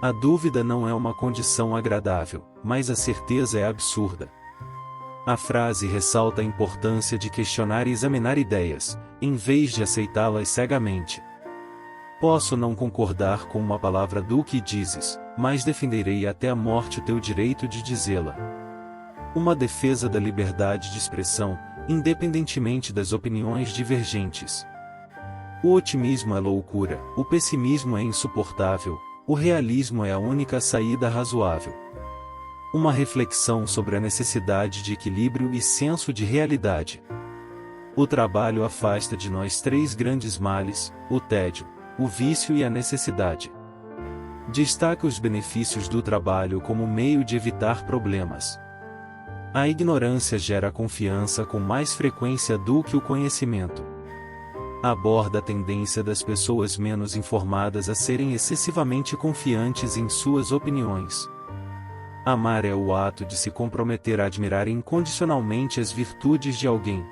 A dúvida não é uma condição agradável, mas a certeza é absurda. A frase ressalta a importância de questionar e examinar ideias, em vez de aceitá-las cegamente. Posso não concordar com uma palavra do que dizes, mas defenderei até a morte o teu direito de dizê-la. Uma defesa da liberdade de expressão, independentemente das opiniões divergentes. O otimismo é loucura, o pessimismo é insuportável, o realismo é a única saída razoável. Uma reflexão sobre a necessidade de equilíbrio e senso de realidade. O trabalho afasta de nós três grandes males: o tédio, o vício e a necessidade. Destaca os benefícios do trabalho como meio de evitar problemas. A ignorância gera confiança com mais frequência do que o conhecimento. Aborda a tendência das pessoas menos informadas a serem excessivamente confiantes em suas opiniões. Amar é o ato de se comprometer a admirar incondicionalmente as virtudes de alguém.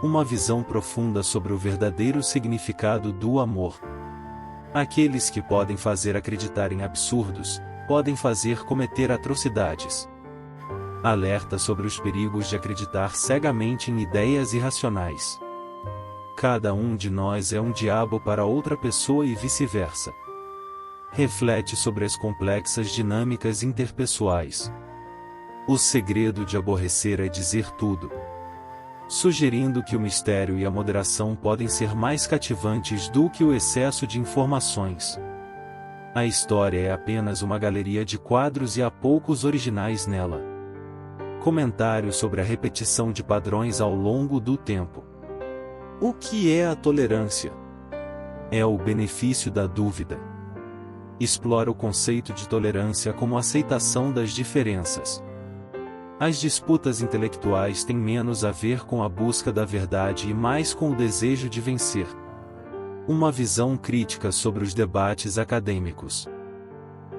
Uma visão profunda sobre o verdadeiro significado do amor. Aqueles que podem fazer acreditar em absurdos, podem fazer cometer atrocidades. Alerta sobre os perigos de acreditar cegamente em ideias irracionais. Cada um de nós é um diabo para outra pessoa e vice-versa. Reflete sobre as complexas dinâmicas interpessoais. O segredo de aborrecer é dizer tudo. Sugerindo que o mistério e a moderação podem ser mais cativantes do que o excesso de informações. A história é apenas uma galeria de quadros e há poucos originais nela. Comentário sobre a repetição de padrões ao longo do tempo. O que é a tolerância? É o benefício da dúvida. Explora o conceito de tolerância como aceitação das diferenças. As disputas intelectuais têm menos a ver com a busca da verdade e mais com o desejo de vencer. Uma visão crítica sobre os debates acadêmicos.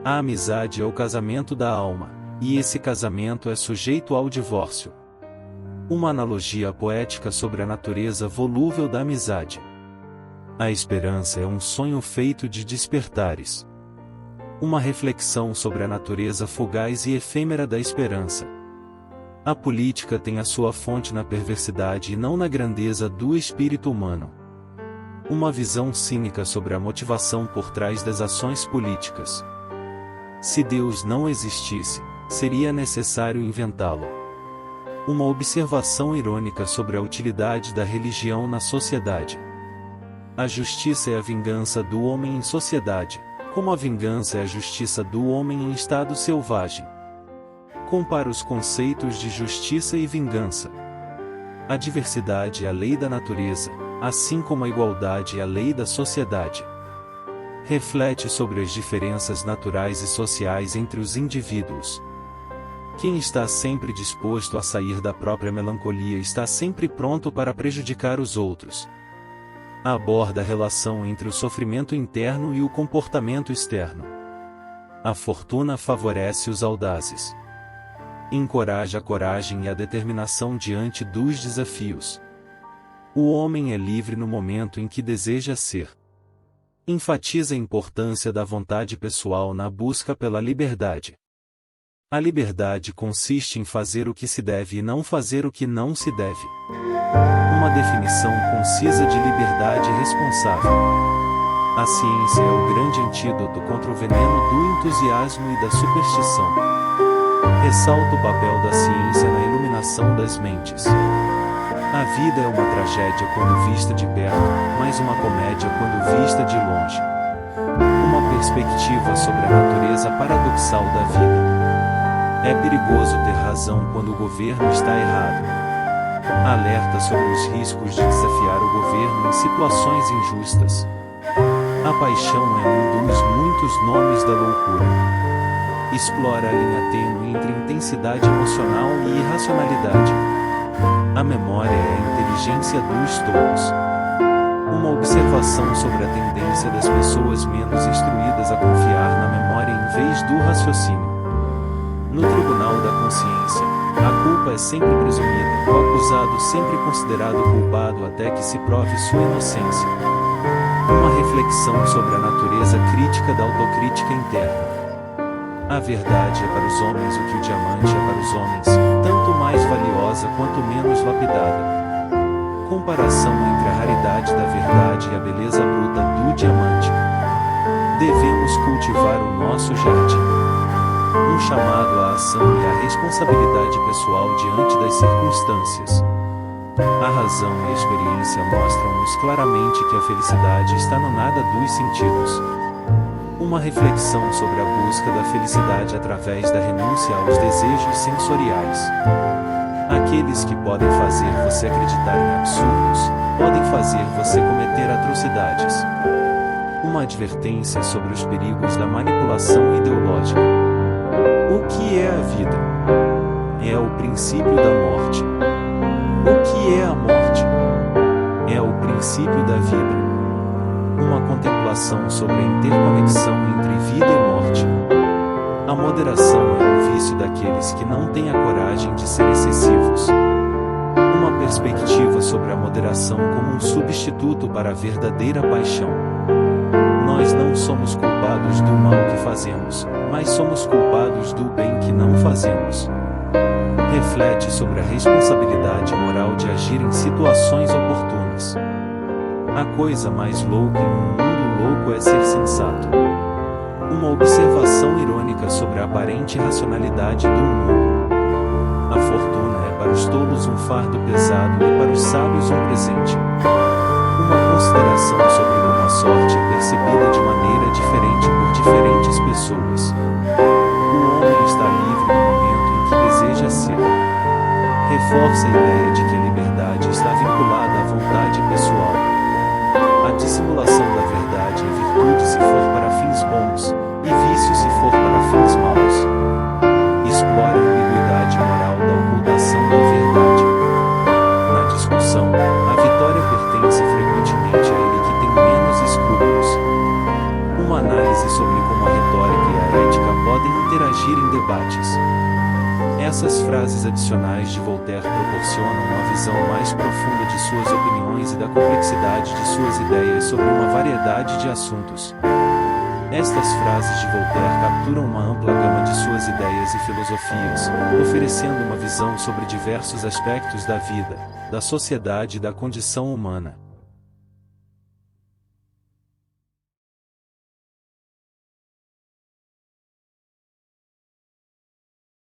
A amizade é o casamento da alma, e esse casamento é sujeito ao divórcio. Uma analogia poética sobre a natureza volúvel da amizade. A esperança é um sonho feito de despertares. Uma reflexão sobre a natureza fugaz e efêmera da esperança. A política tem a sua fonte na perversidade e não na grandeza do espírito humano. Uma visão cínica sobre a motivação por trás das ações políticas. Se Deus não existisse, seria necessário inventá-lo. Uma observação irônica sobre a utilidade da religião na sociedade. A justiça é a vingança do homem em sociedade, como a vingança é a justiça do homem em estado selvagem. Compara os conceitos de justiça e vingança. A diversidade é a lei da natureza, assim como a igualdade é a lei da sociedade. Reflete sobre as diferenças naturais e sociais entre os indivíduos. Quem está sempre disposto a sair da própria melancolia está sempre pronto para prejudicar os outros. Aborda a relação entre o sofrimento interno e o comportamento externo. A fortuna favorece os audazes. Encoraja a coragem e a determinação diante dos desafios. O homem é livre no momento em que deseja ser. Enfatiza a importância da vontade pessoal na busca pela liberdade. A liberdade consiste em fazer o que se deve e não fazer o que não se deve. Uma definição concisa de liberdade responsável. A ciência é o grande antídoto contra o veneno do entusiasmo e da superstição. Ressalta o papel da ciência na iluminação das mentes. A vida é uma tragédia quando vista de perto, mas uma comédia quando vista de longe. Uma perspectiva sobre a natureza paradoxal da vida. É perigoso ter razão quando o governo está errado. Alerta sobre os riscos de desafiar o governo em situações injustas. A paixão é um dos muitos nomes da loucura. Explora a linha tênue entre intensidade emocional e irracionalidade. A memória é a inteligência dos tolos. Uma observação sobre a tendência das pessoas menos instruídas a confiar na memória em vez do raciocínio. No tribunal da consciência, a culpa é sempre presumida, o acusado sempre considerado culpado até que se prove sua inocência. Uma reflexão sobre a natureza crítica da autocrítica interna. A verdade é para os homens o que o diamante é para os homens, tanto mais valiosa quanto menos lapidada. Comparação entre a raridade da verdade e a beleza bruta do diamante. Devemos cultivar o nosso jardim. Um chamado à ação e à responsabilidade pessoal diante das circunstâncias. A razão e a experiência mostram-nos claramente que a felicidade está no nada dos sentidos. Uma reflexão sobre a busca da felicidade através da renúncia aos desejos sensoriais. Aqueles que podem fazer você acreditar em absurdos, podem fazer você cometer atrocidades. Uma advertência sobre os perigos da manipulação ideológica. O que é a vida? É o princípio da morte. O que é a morte? É o princípio da vida. Uma contemplação sobre a interconexão entre vida e morte. A moderação é um vício daqueles que não têm a coragem de ser excessivos. Uma perspectiva sobre a moderação como um substituto para a verdadeira paixão. Nós não somos culpados do mal que fazemos, mas somos culpados do bem que não fazemos. Reflete sobre a responsabilidade moral de agir em situações oportunas. A coisa mais louca em um mundo louco é ser sensato. Uma observação irônica sobre a aparente racionalidade do mundo. A fortuna é para os tolos um fardo pesado e para os sábios um presente. Uma consideração sobre como a sorte é percebida de maneira diferente por diferentes pessoas. O homem está livre no momento em que deseja ser. Reforça a ideia de que a liberdade está vinculada à vontade pessoal. A dissimulação da verdade é virtude se for para fins bons, e vício se for para fins maus. Explora a ambiguidade moral da ocultação da verdade. Na discussão, a vitória pertence frequentemente àquele que tem menos escrúpulos. Uma análise sobre como a retórica e a ética podem interagir em debates. Essas frases adicionais de Voltaire proporcionam uma visão mais profunda de suas opiniões e da complexidade de suas ideias sobre uma variedade de assuntos. Estas frases de Voltaire capturam uma ampla gama de suas ideias e filosofias, oferecendo uma visão sobre diversos aspectos da vida, da sociedade e da condição humana.